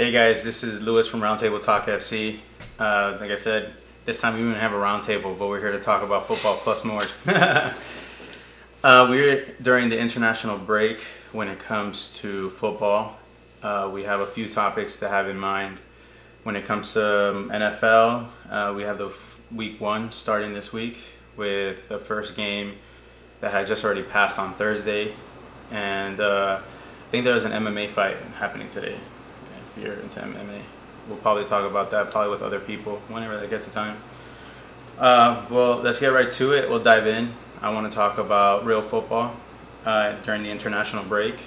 Hey guys, this is Lewis from Roundtable Talk FC. Like I said, this time we don't have a roundtable, but we're here to talk about football plus more. We're during the international break when it comes to football. We have a few topics to have in mind. When it comes to NFL, we have the week 1 starting this week with the first game that had just already passed on Thursday. And I think there was an MMA fight happening today. If you're into MMA, we'll probably talk about that probably with other people whenever that gets the time. Well, let's get right to it. We'll dive in. I want to talk about real football during the international break.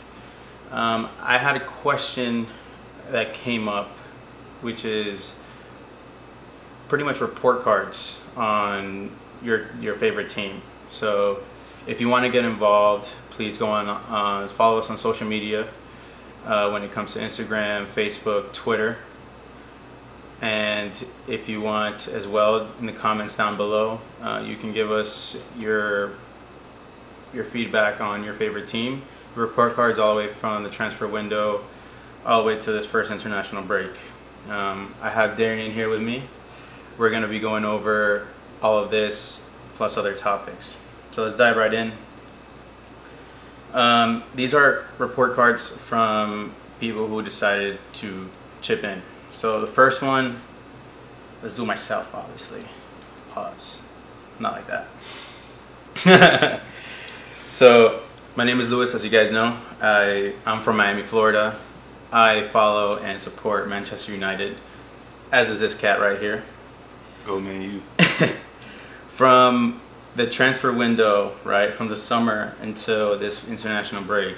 I had a question that came up, which is pretty much report cards on your favorite team. So if you want to get involved, please go on follow us on social media when it comes to Instagram, Facebook, Twitter. And if you want as well, in the comments down below, you can give us your feedback on your favorite team. Report cards all the way from the transfer window all the way to this first international break. I have Darian here with me. We're going to be going over all of this plus other topics. So let's dive right in. These are report cards from people who decided to chip in. So the first one, let's do myself, obviously. Pause. Not like that. So my name is Lewis, as you guys know. I'm from Miami, Florida. I follow and support Manchester United, as is this cat right here. Go Man U. From the transfer window, right, from the summer until this international break,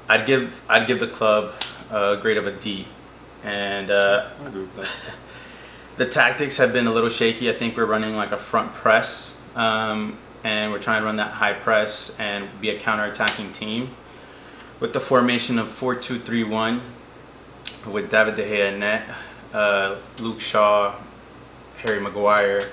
I'd give the club a grade of a D. And I agree with that. The tactics have been a little shaky. I think we're running like a front press, and we're trying to run that high press and be a counter-attacking team with the formation of 4-2-3-1 with David De Gea in net, Luke Shaw, Harry Maguire,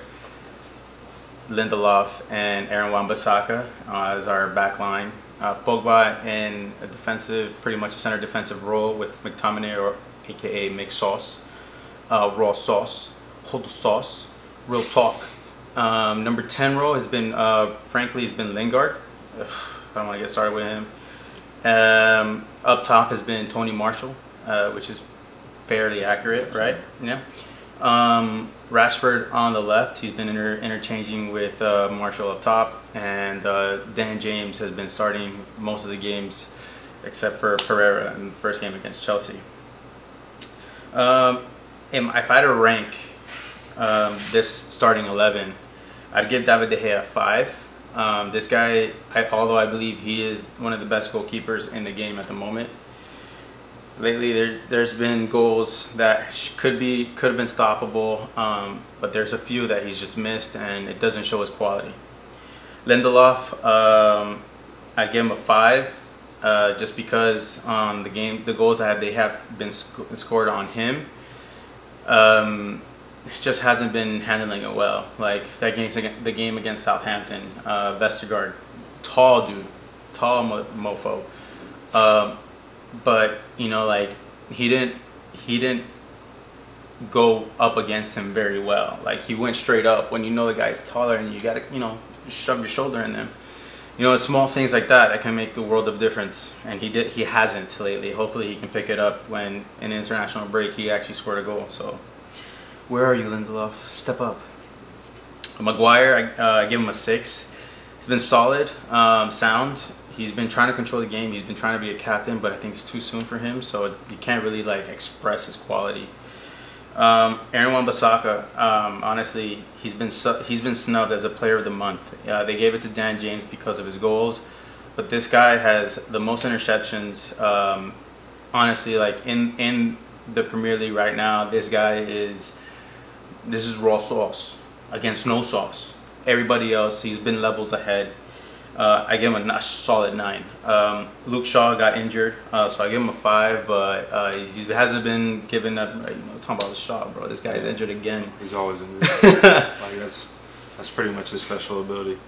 Lindelof, and Aaron Wan-Bissaka as our back line. Pogba in a defensive, pretty much a center defensive role with McTominay, or aka Mick Sauce, Raw Sauce, Hold the Sauce, Real Talk. Number 10 role has been, frankly, has been Lingard. I don't want to get started with him. Up top has been Tony Marshall, which is fairly accurate, right? Yeah. Rashford on the left, he's been interchanging with Marshall up top, and Dan James has been starting most of the games except for Pereira in the first game against Chelsea. If I had to rank this starting 11, I'd give David De Gea a 5. This guy, although I believe he is one of the best goalkeepers in the game at the moment, lately there's been goals that could have been stoppable, but there's a few that he's just missed, and it doesn't show his quality. Lindelof, I give him a 5, just because the goals that they have been scored on him, it just hasn't been handling it well. Like that the game against Southampton, Vestergaard, tall dude, tall mofo. But you know, like he didn't go up against him very well. Like he went straight up when you know the guy's taller and you gotta, you know, shove your shoulder in them. You know, small things like that can make the world of difference. And he hasn't lately. Hopefully he can pick it up when in the international break he actually scored a goal. So where are you, Lindelof? Step up. Maguire, I give him a 6. He's been solid, sound. He's been trying to control the game. He's been trying to be a captain, but I think it's too soon for him, so he can't really like express his quality. Aaron Wan-Bissaka, honestly, he's been snubbed as a player of the month. They gave it to Dan James because of his goals, but this guy has the most interceptions. Honestly, like in the Premier League right now, this is raw sauce against no sauce. Everybody else, he's been levels ahead. I give him a solid 9. Luke Shaw got injured, so I give him a 5, but he hasn't been given up. You know, talking about the Shaw, bro. This guy's injured again. He's always injured. Like that's pretty much his special ability.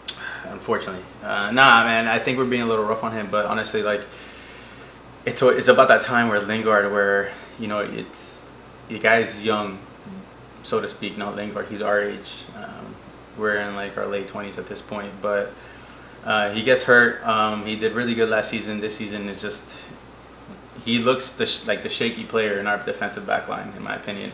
Unfortunately, nah, man. I think we're being a little rough on him, but honestly, like it's about that time where Lingard, where it's the guy's young, so to speak. Not Lingard, he's our age. We're in like our late 20s at this point, but he gets hurt. He did really good last season. This season is just he looks like the shaky player in our defensive back line, in my opinion.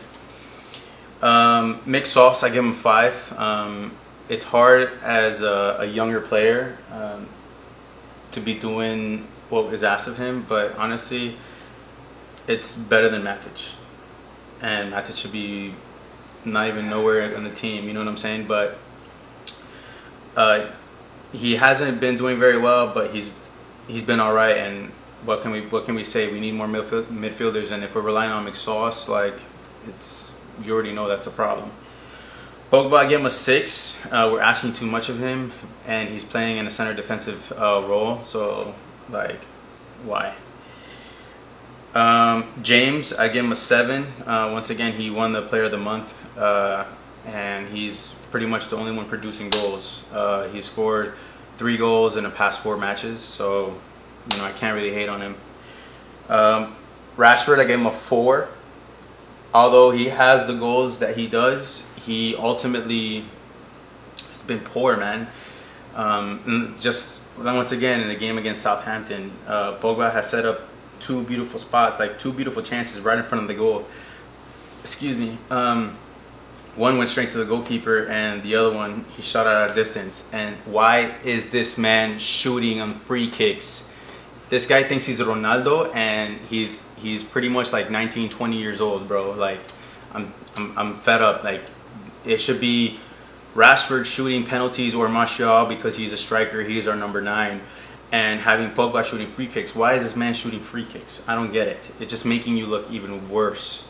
Mixed sauce, I give him 5. It's hard as a younger player to be doing what is asked of him, but honestly, it's better than Matic. And Matic should be not even nowhere on the team, you know what I'm saying? But he hasn't been doing very well, but he's been all right. And what can we say? We need more midfielders, and if we're relying on McSauce, like you already know that's a problem. Pogba, I give him a 6. We're asking too much of him, and he's playing in a center defensive role. So, like, why? James, I give him a 7. Once again, he won the Player of the Month, and he's pretty much the only one producing goals. He scored 3 goals in the past 4 matches, so I can't really hate on him. Rashford, I gave him a 4. Although he has the goals that he does, he ultimately has been poor, man. Just once again in the game against Southampton, Pogba has set up 2 beautiful spots, like 2 beautiful chances right in front of the goal. Excuse me. One went straight to the goalkeeper, and the other one he shot out of distance. And why is this man shooting on free kicks? This guy thinks he's Ronaldo, and he's pretty much like 19, 20 years old, bro. Like, I'm fed up. Like, it should be Rashford shooting penalties or Martial because he's a striker. He's our number 9, and having Pogba shooting free kicks. Why is this man shooting free kicks? I don't get it. It's just making you look even worse.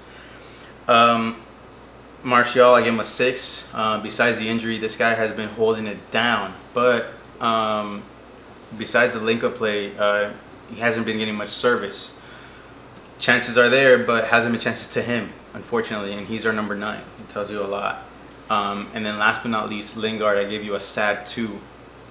Martial, I give him a 6. Besides the injury, this guy has been holding it down. But besides the link-up play, he hasn't been getting much service. Chances are there, but hasn't been chances to him, unfortunately, and he's our number 9. It tells you a lot. And then last but not least, Lingard, I give you a sad 2.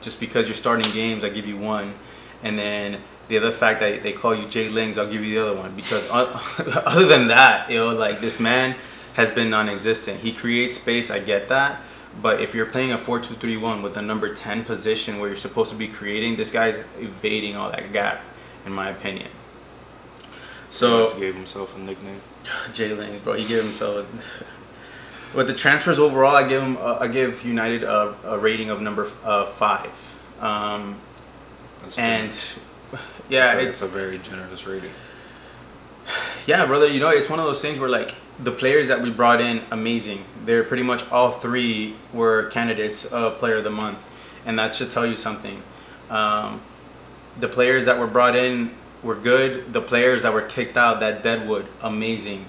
Just because you're starting games, I give you 1. And then the other fact that they call you Jay Lings, I'll give you the other one. Because other than that, like, this man has been non-existent. He creates space, I get that. But if you're playing a 4-2-3-1 with a number 10 position where you're supposed to be creating, this guy's evading all that gap, in my opinion. So he gave himself a nickname. Jay Lings, bro. He gave himself with the transfers overall, I give United a rating of number 5. That's and yeah, it's a very generous rating. Yeah, brother. It's one of those things where, like, the players that we brought in, amazing. They're pretty much all 3 were candidates of Player of the Month, and that should tell you something. The players that were brought in were good. The players that were kicked out, that Deadwood, amazing.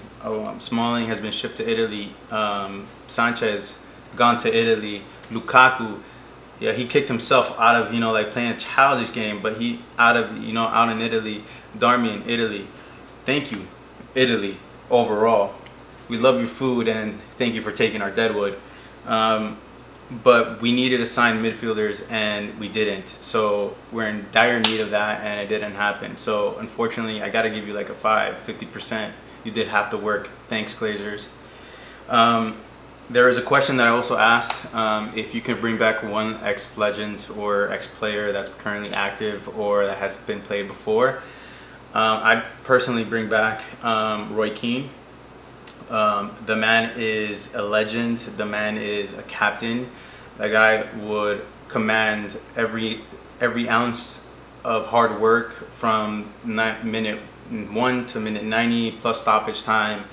Smalling has been shipped to Italy. Sanchez gone to Italy. Lukaku, yeah, he kicked himself out of like playing a childish game, but he out in Italy. Darmian, Italy. Thank you, Italy. Overall, we love your food and thank you for taking our Deadwood. But we needed to sign midfielders and we didn't. So we're in dire need of that, and it didn't happen. So unfortunately, I got to give you like a 5, 50%. You did have to work. Thanks, Glazers. There is a question that I also asked, if you could bring back one ex-legend or ex-player that's currently active or that has been played before. I'd personally bring back Roy Keane. The man is a legend. The man is a captain. That guy would command every ounce of hard work from minute 1 to minute 90 plus stoppage time,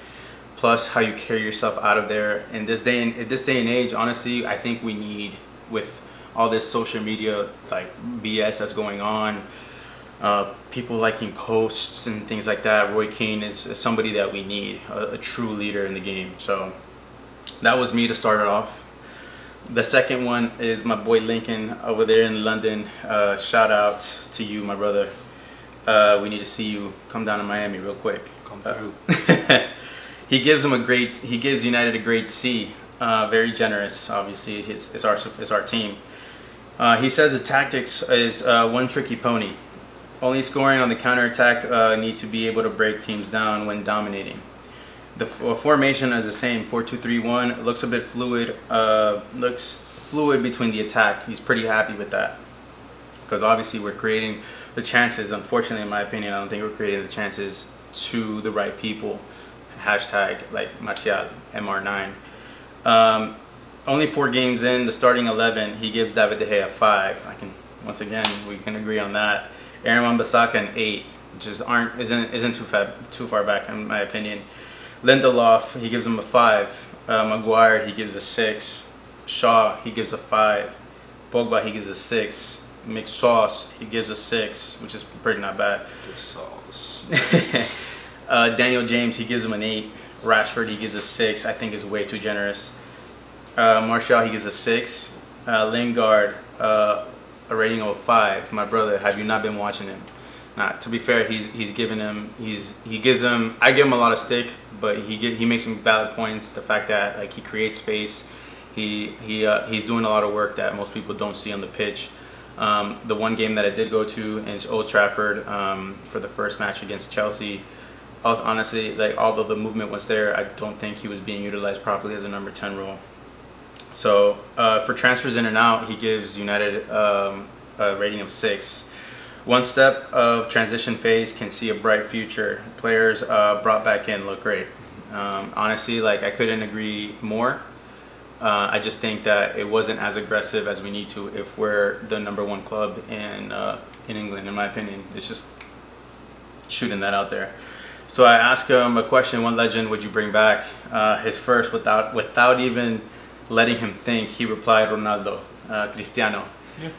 plus how you carry yourself out of there. In this day and age, honestly, I think we need, with all this social media like BS that's going on, people liking posts and things like that, Roy Keane is somebody that we need, a true leader in the game. So that was me to start it off. The second one is my boy Lincoln over there in London. Shout out to you, my brother. We need to see you come down to Miami real quick. Come through. He gives United a grade C. Very generous, obviously. It's our team. He says the tactics is one tricky pony. Only scoring on the counterattack, need to be able to break teams down when dominating. The formation is the same, 4-2-3-1. It looks a bit fluid. Looks fluid between the attack. He's pretty happy with that because obviously we're creating the chances. Unfortunately, in my opinion, I don't think we're creating the chances to the right people. Hashtag like Martial, MR9. Only 4 games in, the starting 11, he gives David De Gea 5. Once again, we can agree on that. Aaron Wan-Bissaka an 8, which isn't too far back in my opinion. Lindelof, he gives him a 5. Maguire, he gives a 6. Shaw, he gives a 5. Pogba, he gives a 6. McSauce, he gives a 6, which is pretty not bad. Sauce. Daniel James, he gives him an 8. Rashford, he gives a 6. I think is way too generous. Martial, he gives a 6. Lingard, a rating of a 5. My brother, have you not been watching him? Nah, to be fair, he's given him he gives him, I give him a lot of stick, but he makes some valid points. The fact that like he creates space, he's doing a lot of work that most people don't see on the pitch. The one game that I did go to in Old Trafford for the first match against Chelsea, I was honestly like, although the movement was there, I don't think he was being utilized properly as a number 10 role. So for transfers in and out, he gives United a rating of 6. One step of transition phase can see a bright future. Players brought back in look great. Honestly, like I couldn't agree more. I just think that it wasn't as aggressive as we need to if we're the number 1 club in England. In my opinion, it's just shooting that out there. So I asked him a question: what legend would you bring back? His first, without even letting him think, he replied Ronaldo, Cristiano. Yeah.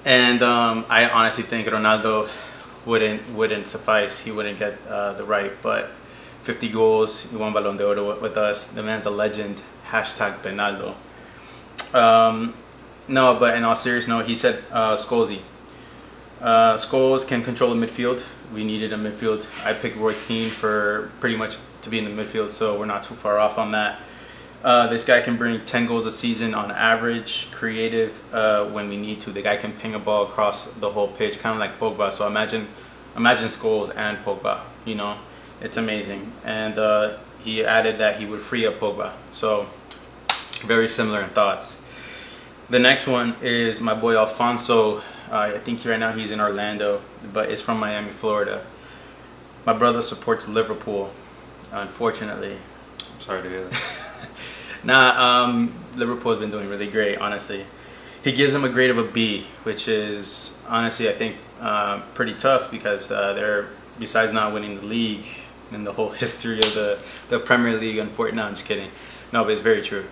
And I honestly think Ronaldo wouldn't suffice. He wouldn't get the right. But 50 goals, he won Ballon d'Or with us. The man's a legend. Hashtag Penaldo. No, but in all seriousness, no. He said Scholesy. Scholes can control the midfield. We needed a midfield. I picked Roy Keane for pretty much to be in the midfield, so we're not too far off on that. This guy can bring 10 goals a season on average, creative when we need to. The guy can ping a ball across the whole pitch, kind of like Pogba. So imagine Scholes and Pogba, you know. It's amazing. And he added that he would free up Pogba. So very similar in thoughts. The next one is my boy Alfonso. I think right now he's in Orlando, but is from Miami, Florida. My brother supports Liverpool, unfortunately. I'm sorry to hear that. Liverpool has been doing really great, honestly. He gives them a grade of a B, which is honestly, I think, pretty tough because they're, besides not winning the league in the whole history of the Premier League, unfortunately, no, I'm just kidding. No, but it's very true.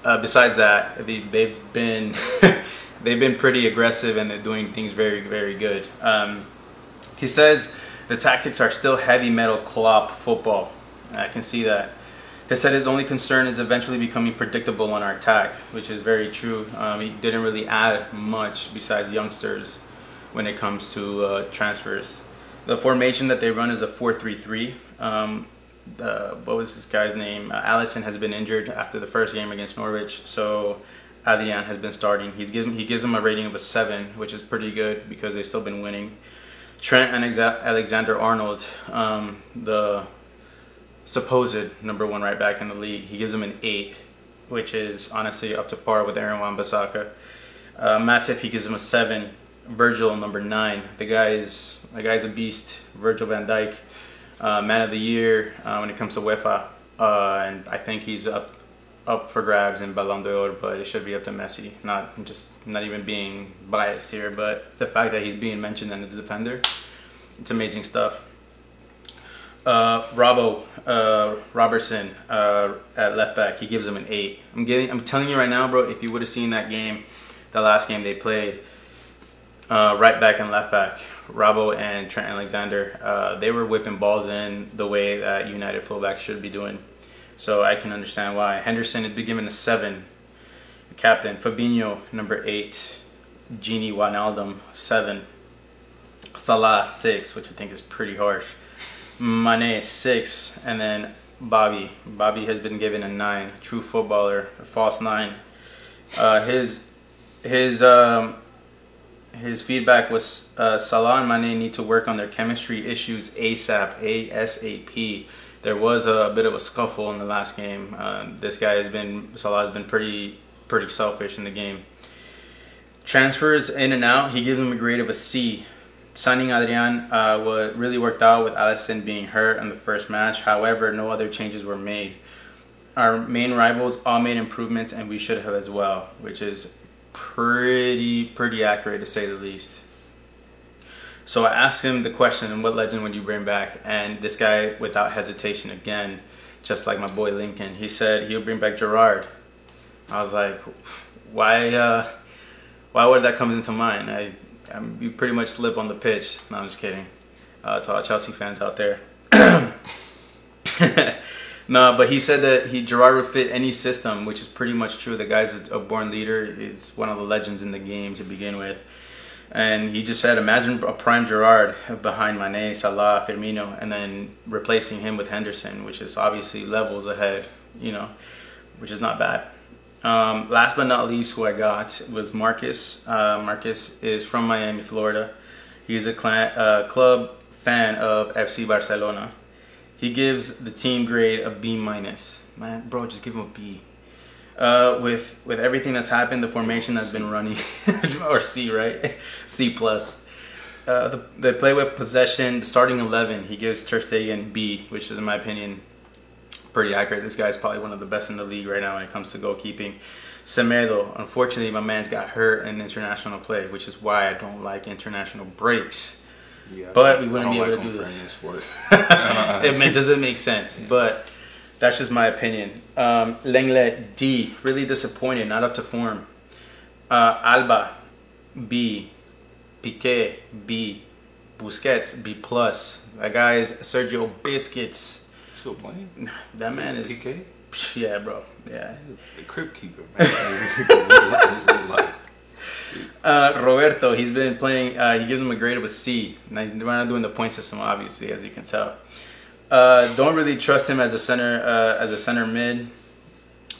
Besides that, they've been they've been pretty aggressive and they're doing things very, very good. He says the tactics are still heavy metal Klopp football. I can see that. He said his only concern is eventually becoming predictable on our attack, which is very true. He didn't really add much besides youngsters when it comes to transfers. The formation that they run is a 4-3-3. What was this guy's name? Alisson has been injured after the first game against Norwich, so Adrian has been starting. He gives him a rating of a 7, which is pretty good because they've still been winning. Trent Alexander-Arnold, the supposed number 1 right back in the league, he gives him an 8, which is honestly up to par with Aaron Wan-Bissaka. Matip, he gives him a 7. Virgil, number 9. The guy's a beast. Virgil van Dijk, man of the year when it comes to UEFA, and I think he's up for grabs in Ballon d'Or, but it should be up to Messi. Not even being biased here, but the fact that he's being mentioned as a defender, it's amazing stuff. Robertson at left back, he gives him an 8. I'm telling you right now, bro, if you would have seen that game, the last game they played, right back and left back, Robbo and Trent Alexander, they were whipping balls in the way that United fullbacks should be doing. So I can understand why. Henderson had been given a 7. The captain. Fabinho, number 8. Gini Wijnaldum, 7. Salah, 6, which I think is pretty harsh. Mane, 6. And then Bobby. Bobby has been given a 9. True footballer, a false 9. His His feedback was Salah and Mane need to work on their chemistry issues ASAP. ASAP. There was a bit of a scuffle in the last game. Salah has been pretty selfish in the game. Transfers in and out, he gives him a grade of a C. Signing Adrian really worked out with Alisson being hurt in the first match. However, no other changes were made. Our main rivals all made improvements, and we should have as well, which is pretty accurate to say the least. So I asked him the question, what legend would you bring back? And this guy, without hesitation again, just like my boy Lincoln, he said he would bring back Gerrard. I was like, why would that come into mind? You pretty much slip on the pitch. No, I'm just kidding. To all Chelsea fans out there. No, but he said that Gerrard would fit any system, which is pretty much true. The guy's a born leader. He's one of the legends in the game to begin with. And he just said, imagine a prime Gerrard behind Mane, Salah, Firmino, and then replacing him with Henderson, which is obviously levels ahead, which is not bad. Last but not least, who I got was Marcus. Marcus is from Miami, Florida. He's a club fan of FC Barcelona. He gives the team grade a B-. Man, bro, just give him a B. With everything that's happened, the formation that's been running, or C, right? C+. They play with possession, starting 11. He gives Ter Stegen B, which is, in my opinion, pretty accurate. This guy's probably one of the best in the league right now when it comes to goalkeeping. Semedo, unfortunately, my man's got hurt in international play, which is why I don't like international breaks. Yeah, but we wouldn't be able to do this. It doesn't make sense, but that's just my opinion. Lenglet, D, really disappointed, not up to form. Alba, B. Piqué, B. Busquets, B+. That guy is Sergio Biscuits. Still playing? That man is... Piqué? Yeah, bro. Yeah. The crypt keeper, man. Roberto, he's been playing. He gives him a grade of a C. We're not doing the point system, obviously, as you can tell. Don't really trust him as a center mid.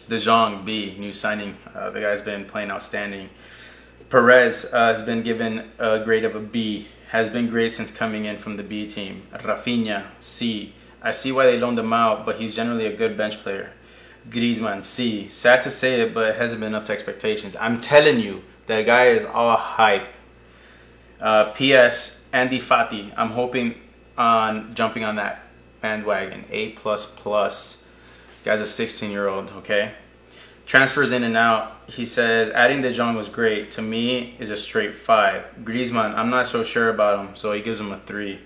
De Jong, B, new signing. The guy's been playing outstanding. Perez has been given a grade of a B. Has been great since coming in from the B team. Rafinha, C. I see why they loaned him out, but he's generally a good bench player. Griezmann, C. Sad to say it, but it hasn't been up to expectations. I'm telling you, that guy is all hype. P.S. Andy Fati. I'm hoping on jumping on that bandwagon. A++. Guy's a 16-year-old, okay? Transfers in and out. He says, adding De Jong was great. To me, is a straight 5. Griezmann, I'm not so sure about him, so he gives him a 3.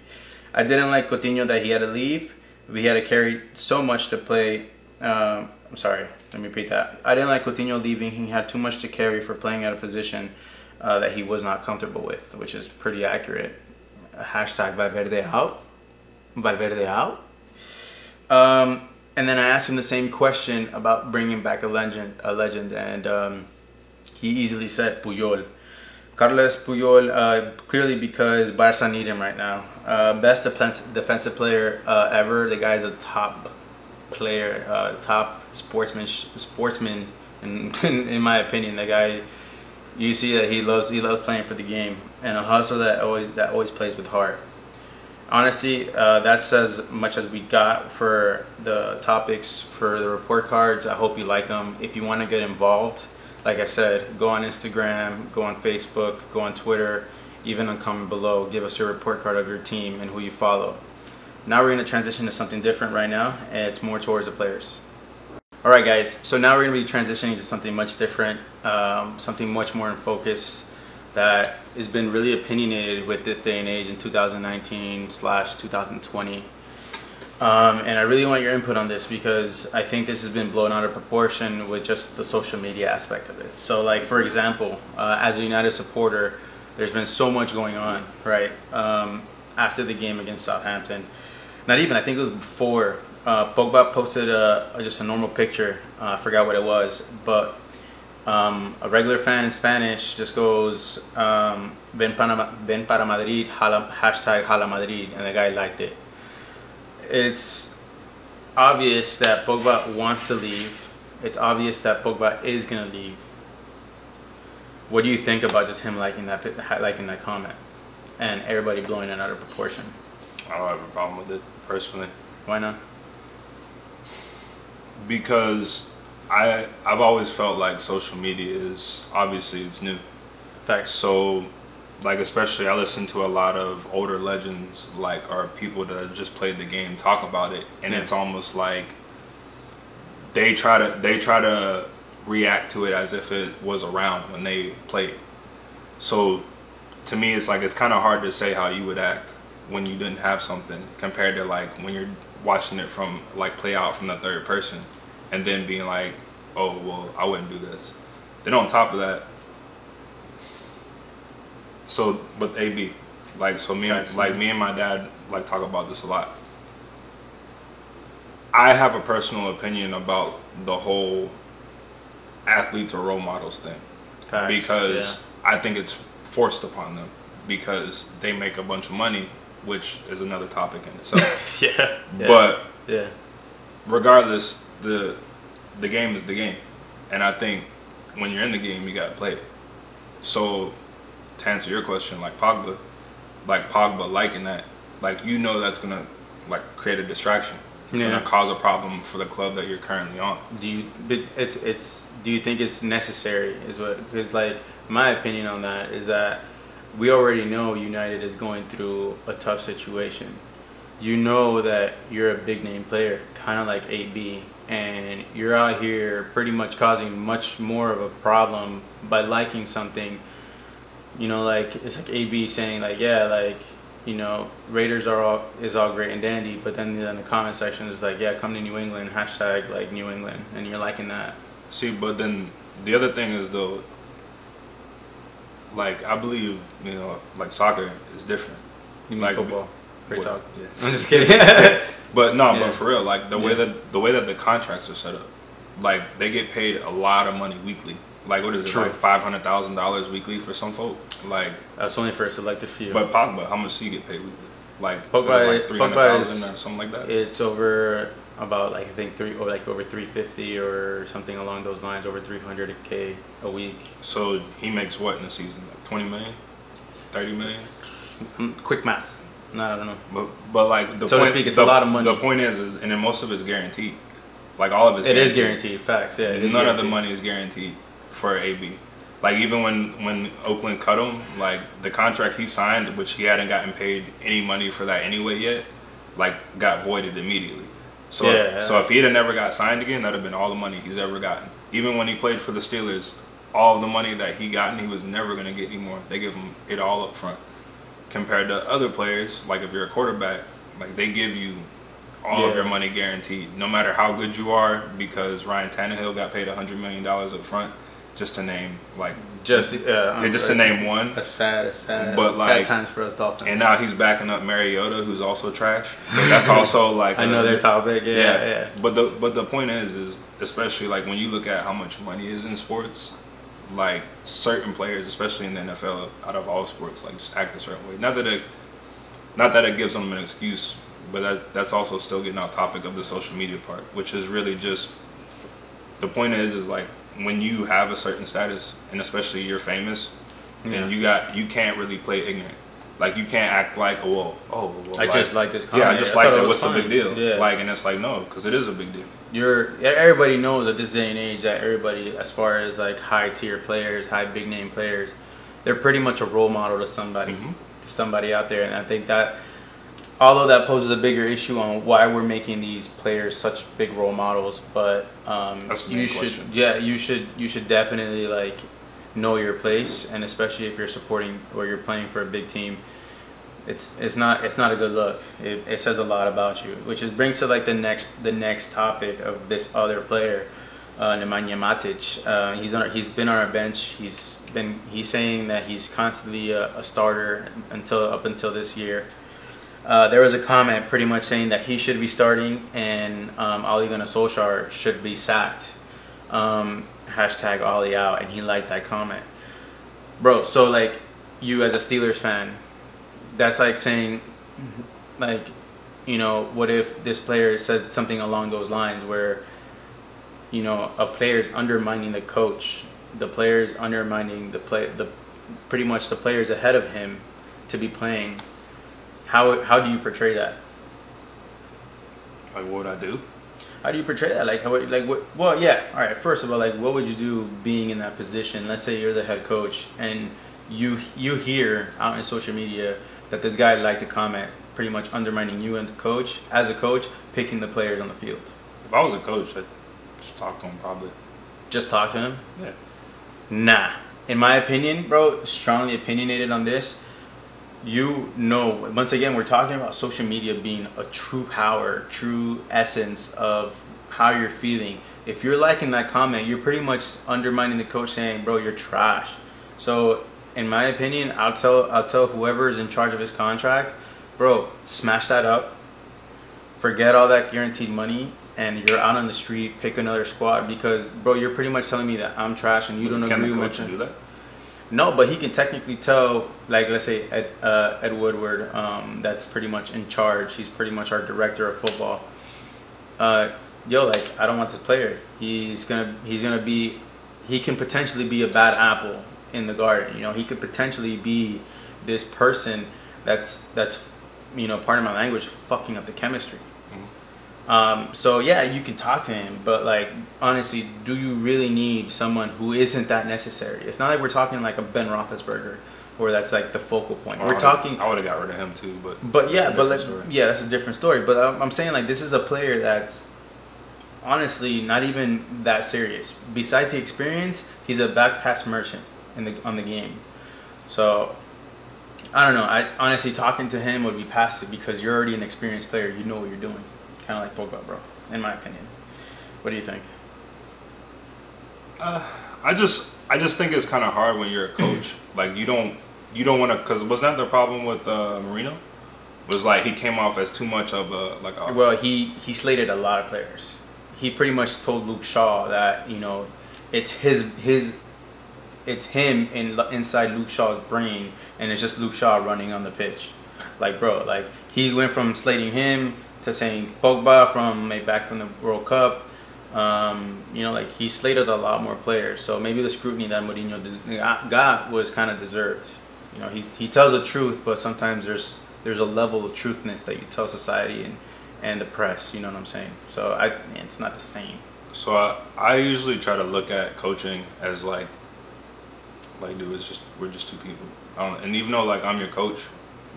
I didn't like Coutinho that he had to leave. He had to carry so much to play. I'm sorry, let me repeat that. I didn't like Coutinho leaving. He had too much to carry for playing at a position that he was not comfortable with, which is pretty accurate. Hashtag Valverde out. Valverde out. And then I asked him the same question about bringing back a legend, and he easily said Puyol. Carles Puyol, clearly because Barca need him right now. Best defensive player ever. The guy's a top player, top sportsman in my opinion. The guy, you see that he loves playing for the game, and a hustler that always plays with heart. Honestly, that's as much as we got for the topics for the report cards. I hope you like them. If you want to get involved, like I said, go on Instagram, go on Facebook, go on Twitter, even comment below. Give us your report card of your team and who you follow. Now we're going to transition to something different right now, and it's more towards the players. Alright guys, so now we're going to be transitioning to something much different, something much more in focus that has been really opinionated with this day and age in 2019/2020. And I really want your input on this because I think this has been blown out of proportion with just the social media aspect of it. So like, for example, as a United supporter, there's been so much going on, right? After the game against Southampton. Not even, I think it was before. Pogba posted just a normal picture. I forgot what it was, but a regular fan in Spanish just goes, ven para Madrid, hashtag Hala Madrid, and the guy liked it. It's obvious that Pogba wants to leave. It's obvious that Pogba is going to leave. What do you think about just him liking that comment and everybody blowing it out of proportion? I don't have a problem with it personally. Why not? Because I've always felt like social media is obviously it's new. Facts. So, like, especially I listen to a lot of older legends, like, or people that have just played the game talk about it, and it's almost like they try to react to it as if it was around when they played. So, to me, it's like it's kind of hard to say how you would act when you didn't have something compared to like when you're watching it from like play out from the third person, and then being like, oh well, I wouldn't do this. Then on top of that. So, but AB, like, so me and my dad like talk about this a lot. I have a personal opinion about the whole athletes or role models thing. Facts, because I think it's forced upon them because they make a bunch of money, which is another topic in itself. But regardless, the game is the game, and I think when you're in the game, you gotta play it. So, to answer your question, like Pogba liking that, like that's gonna like create a distraction. It's gonna cause a problem for the club that you're currently on. Do you think it's necessary? Because like my opinion on that is that we already know United is going through a tough situation. You know that you're a big name player, kind of like AB, and you're out here pretty much causing much more of a problem by liking something. Like it's like AB saying like, yeah, like, Raiders is all great and dandy, but then in the comment section is like, yeah, come to New England, hashtag like New England, and you're liking that. See, but then the other thing is though, like I believe, like soccer is different. You mean like football? Great talk. Yeah. I'm just kidding. But but for real, like the way that the contracts are set up, like they get paid a lot of money weekly. Like what is it? Like $500,000 weekly for some folk. Like that's only for a selected few. But Pogba, how much do you get paid weekly? Like Pogba, like $300,000 or something like that. It's over about like I think over 350 or something along those lines, over 300K a week. So he makes what in a season? Like 20 million, 30 million. Quick maths. No, I don't know. But like so to speak, it's a lot of money. The point is, and then most of it's guaranteed. Like all of it's guaranteed. It is guaranteed. Facts. Yeah. It is None guaranteed. of the money is guaranteed for AB. Like even when Oakland cut him, like the contract he signed, which he hadn't gotten paid any money for that anyway yet, like got voided immediately. So so if he had never got signed again, that'd have been all the money he's ever gotten. Even when he played for the Steelers, all of the money that he gotten, he was never gonna get anymore. They give him it all up front. Compared to other players, like if you're a quarterback, like they give you all of your money guaranteed, no matter how good you are, because Ryan Tannehill got paid $100 million up front, just to name to name one. A sad but like, sad times for us Dolphins. And now he's backing up Mariota, who's also trash. But that's also like another topic. Yeah. But the point is especially like when you look at how much money is in sports, like certain players, especially in the NFL, out of all sports, like just act a certain way. Not that it gives them an excuse, but that's also still getting off topic of the social media part, which is really just the point is like when you have a certain status, and especially you're famous, then you can't really play ignorant. Like you can't act like I just like this comment. Yeah, I just like that. What's fine. the big deal? Yeah. Like, and it's like no, because it is a big deal. Everybody knows at this day and age that everybody, as far as like high tier players, high big name players, they're pretty much a role model to somebody out there. And I think that although that poses a bigger issue on why we're making these players such big role models, but you should definitely like know your place, and especially if you're supporting or you're playing for a big team. It's not a good look. It says a lot about you, which brings to like the next topic of this other player, Nemanja Matic. He's been on our bench. He's saying that he's constantly a starter up until this year. There was a comment pretty much saying that he should be starting and Ole Gunnar Solskjaer should be sacked. Hashtag Ole out, and he liked that comment, bro. So like you as a Steelers fan. That's like saying, like, what if this player said something along those lines where, a player's undermining the coach the players undermining the pretty much the players ahead of him to be playing. How do you portray that? Like, what would I do? How do you portray that? Like, what? Well, yeah. All right. First of all, like, what would you do being in that position? Let's say you're the head coach, and you hear out in social media that this guy liked to comment, pretty much undermining you and the coach. As a coach, picking the players on the field. If I was a coach, I'd just talk to him probably. Just talk to him. Yeah. Nah. In my opinion, bro, strongly opinionated on this. You know, once again, we're talking about social media being a true power, true essence of how you're feeling. If you're liking that comment, you're pretty much undermining the coach, saying, bro, you're trash. So in my opinion, I'll tell whoever is in charge of his contract, bro, smash that up. Forget all that guaranteed money, and you're out on the street, pick another squad, because, bro, you're pretty much telling me that I'm trash and you don't agree with me. Can the coach do that? No, but he can technically tell, like, let's say Ed Woodward, that's pretty much in charge. He's pretty much our director of football. Yo, like, I don't want this player. He can potentially be a bad apple in the garden. You know, he could potentially be this person that's pardon my language, fucking up the chemistry. So yeah, you can talk to him, but like, honestly, do you really need someone who isn't that necessary? It's not like we're talking like a Ben Roethlisberger, where that's like the focal point. Well, I would have got rid of him too, but yeah, that's a different story. But I'm saying, like, this is a player that's honestly not even that serious. Besides the experience, he's a back pass merchant on the game. So I don't know. I honestly, talking to him would be passive, because you're already an experienced player. You know what you're doing. Kind of like Pogba, bro, in my opinion. What do you think? I just think it's kind of hard when you're a coach. Like, you don't want to, because wasn't that the problem with Marino? Was like he came off as too much of a Well, he slated a lot of players. He pretty much told Luke Shaw that, it's him inside Luke Shaw's brain, and it's just Luke Shaw running on the pitch. Like, bro, like, he went from slating him to saying Pogba back from the World Cup. Like, he slated a lot more players. So maybe the scrutiny that Mourinho got was kind of deserved. He tells the truth, but sometimes there's a level of truthness that you tell society and the press. You know what I'm saying? So it's not the same. So I usually try to look at coaching as like, dude, we're just two people. And even though, like, I'm your coach,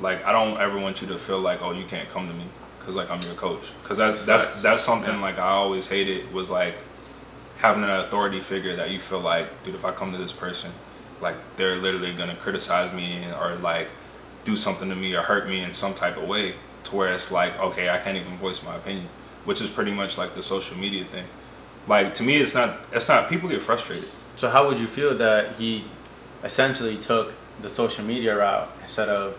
like, I don't ever want you to feel like, oh, you can't come to me because, like, I'm your coach. Because that's something, like, I always hated, was like having an authority figure that you feel like, dude, if I come to this person, like, they're literally gonna criticize me or like do something to me or hurt me in some type of way, to where it's like, okay, I can't even voice my opinion, which is pretty much like the social media thing. Like, to me, it's not people get frustrated. So how would you feel that he essentially took the social media route instead of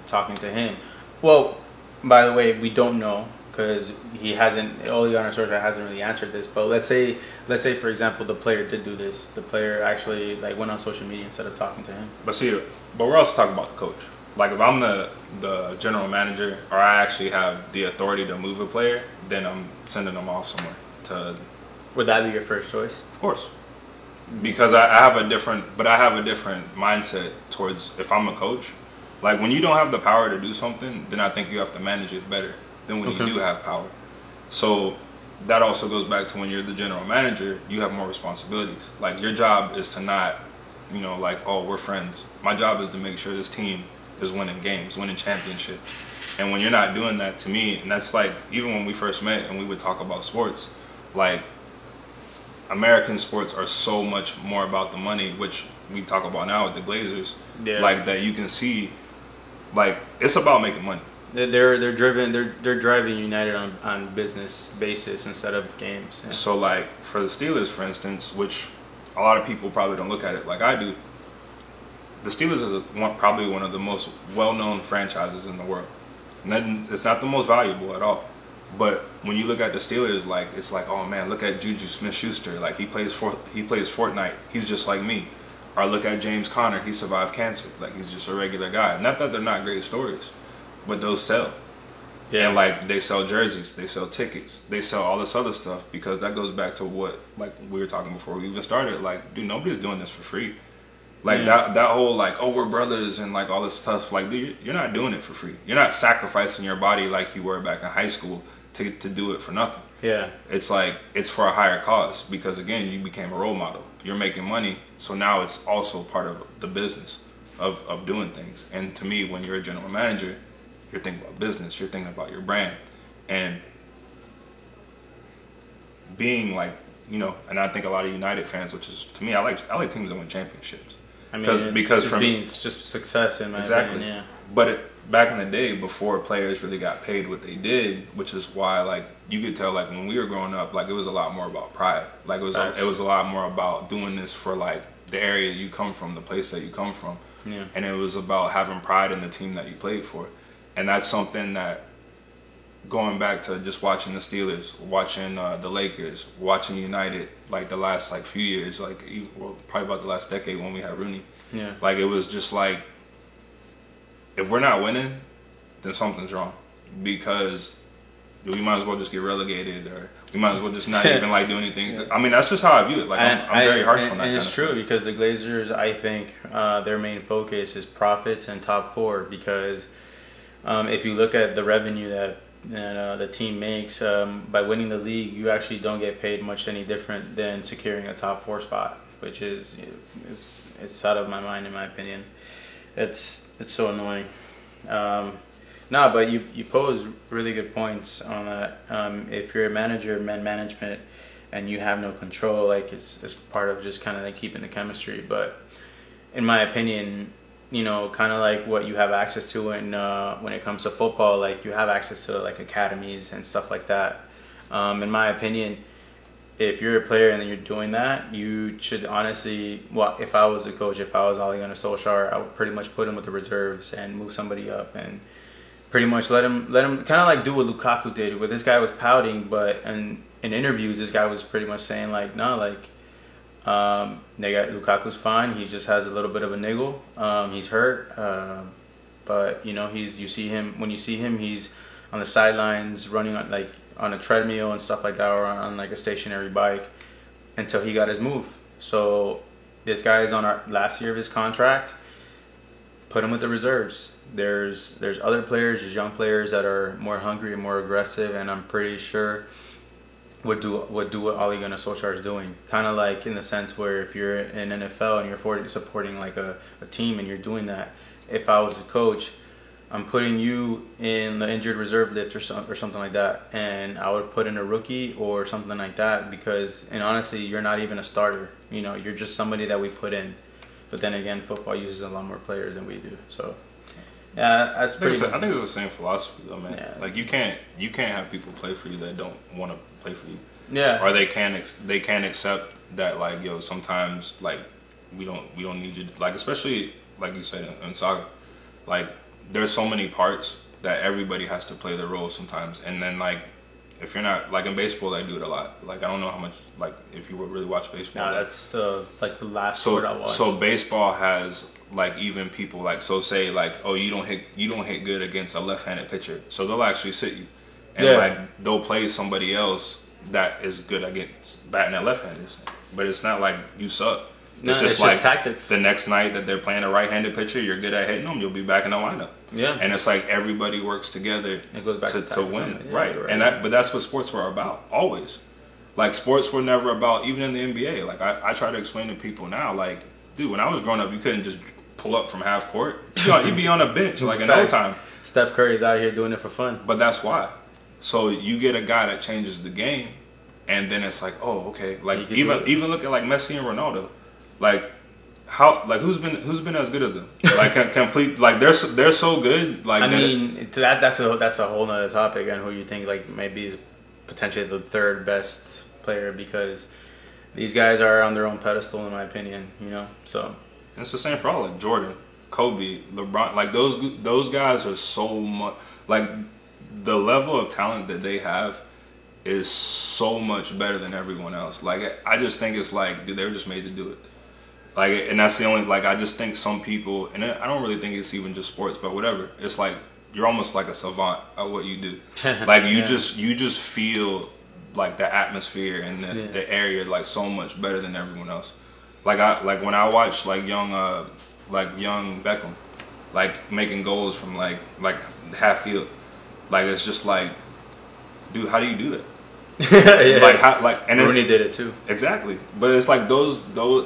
talking to him? Well, by the way, we don't know, because he hasn't. Ole Gunnar Solskjaer hasn't really answered this. But let's say for example, the player did do this. The player actually, like, went on social media instead of talking to him. But we're also talking about the coach. Like, if I'm the general manager, or I actually have the authority to move a player, then I'm sending them off somewhere to. Would that be your first choice? Of course. Because I have a different mindset towards, if I'm a coach. Like, when you don't have the power to do something, then I think you have to manage it better than when you do have power. So that also goes back to when you're the general manager, you have more responsibilities. Like, your job is to not, like, oh, we're friends. My job is to make sure this team is winning games, winning championships. And when you're not doing that, to me, and that's like, even when we first met and we would talk about sports, like, American sports are so much more about the money, which we talk about now with the Glazers. Yeah. Like, that you can see, like, it's about making money. They're driving United on business basis instead of games. Yeah. So, like, for the Steelers, for instance, which a lot of people probably don't look at it like I do, the Steelers is probably one of the most well-known franchises in the world. And it's not the most valuable at all. But when you look at the Steelers, like, it's like, oh man, look at Juju Smith-Schuster. Like, he plays Fortnite. He's just like me. Or look at James Conner. He survived cancer. Like, he's just a regular guy. Not that they're not great stories, but those sell. Yeah. And like they sell jerseys, they sell tickets, they sell all this other stuff, because that goes back to what like we were talking before we even started. Like, dude, nobody's doing this for free. Like that whole like, oh, we're brothers and like all this stuff. Like, dude, you're not doing it for free. You're not sacrificing your body like you were back in high school to do it for nothing. Yeah. It's like, it's for a higher cause, because again, you became a role model. You're making money, so now it's also part of the business of doing things. And to me, when you're a general manager, you're thinking about business, you're thinking about your brand, and being like, you know, and I think a lot of United fans, which is, to me, I like teams that win championships. I mean, it's just success in my opinion. Yeah. But back in the day, before players really got paid what they did, which is why, like, you could tell, like, when we were growing up, like, it was a lot more about pride. Like, it was a lot more about doing this for, like, the area you come from, the place that you come from. Yeah. And it was about having pride in the team that you played for. And that's something that, going back to just watching the Steelers, watching the Lakers, watching United, like the last like few years, like probably about the last decade when we had Rooney. Yeah. Like, it was just like, if we're not winning, then something's wrong, because we might as well just get relegated, or we might as well just not even like do anything. Yeah. I mean, that's just how I view it. Like, I'm very harsh on that. And it's true, because the Glazers, I think their main focus is profits and top four, because if you look at the revenue that the team makes by winning the league, you actually don't get paid much any different than securing a top four spot, which is it's out of my mind, in my opinion. It's so annoying. No, but you pose really good points on that. If you're a manager, man management, and you have no control, like it's part of just kind of like keeping the chemistry. But in my opinion, you know, kind of like what you have access to when it comes to football, like you have access to like academies and stuff like that. In my opinion, if you're a player and you're doing that, you should honestly, well, if I was a coach, if I was Ole Gunnar Solskjaer, I would pretty much put him with the reserves and move somebody up and pretty much let him kind of like do what Lukaku did. Where this guy was pouting, but in interviews, this guy was pretty much saying like, no, like, Lukaku's fine. He just has a little bit of a niggle. He's hurt, but you know, when you see him, he's on the sidelines running on a treadmill and stuff like that, or on like a stationary bike until he got his move. So this guy is on our last year of his contract. Put him with the reserves. There's other players, there's young players that are more hungry and more aggressive, and I'm pretty sure would do what Ole Gunnar Solskjaer is doing. Kind of like in the sense where if you're in NFL and you're supporting like a team and you're doing that, if I was a coach, I'm putting you in the injured reserve list or something like that, and I would put in a rookie or something like that, because, and honestly, you're not even a starter. You know, you're just somebody that we put in. But then again, football uses a lot more players than we do. So yeah, that's pretty. I think it's the same philosophy though, man. Yeah. Like you can't have people play for you that don't want to play for you. Yeah. Or they can't accept that, like, yo, sometimes like we don't need you to, like, especially like you said in soccer, like there's so many parts that everybody has to play their role sometimes, and then like if you're not, like in baseball, I do it a lot. Like I don't know how much, like if you would really watch baseball. No, that's the last sport I watch. So baseball has like even people like, so say like, oh, you don't hit good against a left-handed pitcher, so they'll actually sit you, and like they'll play somebody else that is good against batting at left-handers. But it's not like you suck. It's just like tactics. The next night that they're playing a right-handed pitcher, you're good at hitting them, you'll be back in the lineup. Yeah. And it's like everybody works together it goes back to win. Yeah, right. And but that's what sports were about, always. Like sports were never about, even in the NBA. Like I try to explain to people now, like, dude, when I was growing up, you couldn't just pull up from half court. You'd be on a bench like in no time. Steph Curry's out here doing it for fun. But that's why. So you get a guy that changes the game, and then it's like, oh, okay. Like even look at like Messi and Ronaldo. Like how, like who's been as good as them? Like complete, like they're so good. Like I mean, that's a whole nother topic, and who you think like maybe potentially the third best player, because these guys are on their own pedestal in my opinion. You know, so and it's the same for all, like Jordan, Kobe, LeBron. Like those guys are so much, like the level of talent that they have is so much better than everyone else. Like I just think it's like, dude, they were just made to do it. Like, and that's the only, like, I just think some people, and I don't really think it's even just sports, but whatever. It's like you're almost like a savant at what you do. Like you just feel like the atmosphere and the area like so much better than everyone else. Like when I watch like young Beckham, like making goals from like half field, like it's just like, dude, how do you do that? And Rooney did it too. Exactly, but it's like those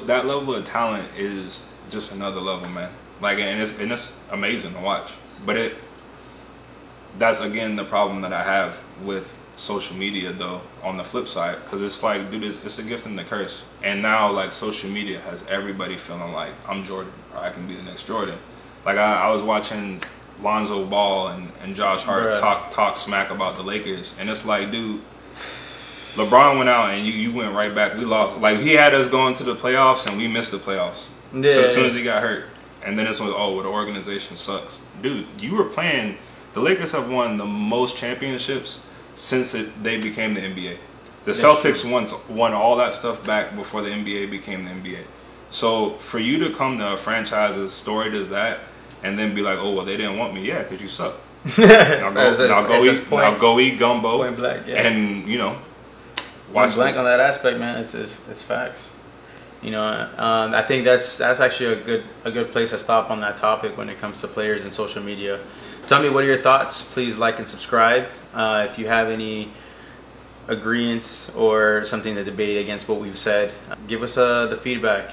that level of talent is just another level, man. Like, and it's amazing to watch. But that's again the problem that I have with social media, though. On the flip side, because it's like, dude, it's a gift and a curse. And now like social media has everybody feeling like I'm Jordan or I can be the next Jordan. Like I was watching Lonzo Ball and Josh Hart talk smack about the Lakers, and it's like, dude, LeBron went out and you went right back. We lost. Like he had us going to the playoffs and we missed the playoffs. As soon as he got hurt, and then it's like, oh, well, the organization sucks, dude. You were playing. The Lakers have won the most championships since they became the NBA. The Celtics won all that stuff back before the NBA became the NBA. So for you to come to a franchise as storied as that, and then be like, oh well, they didn't want me, because you suck. Now go eat gumbo. Point blank, and watch blank on that aspect, man. It's facts. I think that's actually a good place to stop on that topic when it comes to players and social media. Tell me, what are your thoughts? Please like and subscribe. If you have any agreements or something to debate against what we've said, give us the feedback.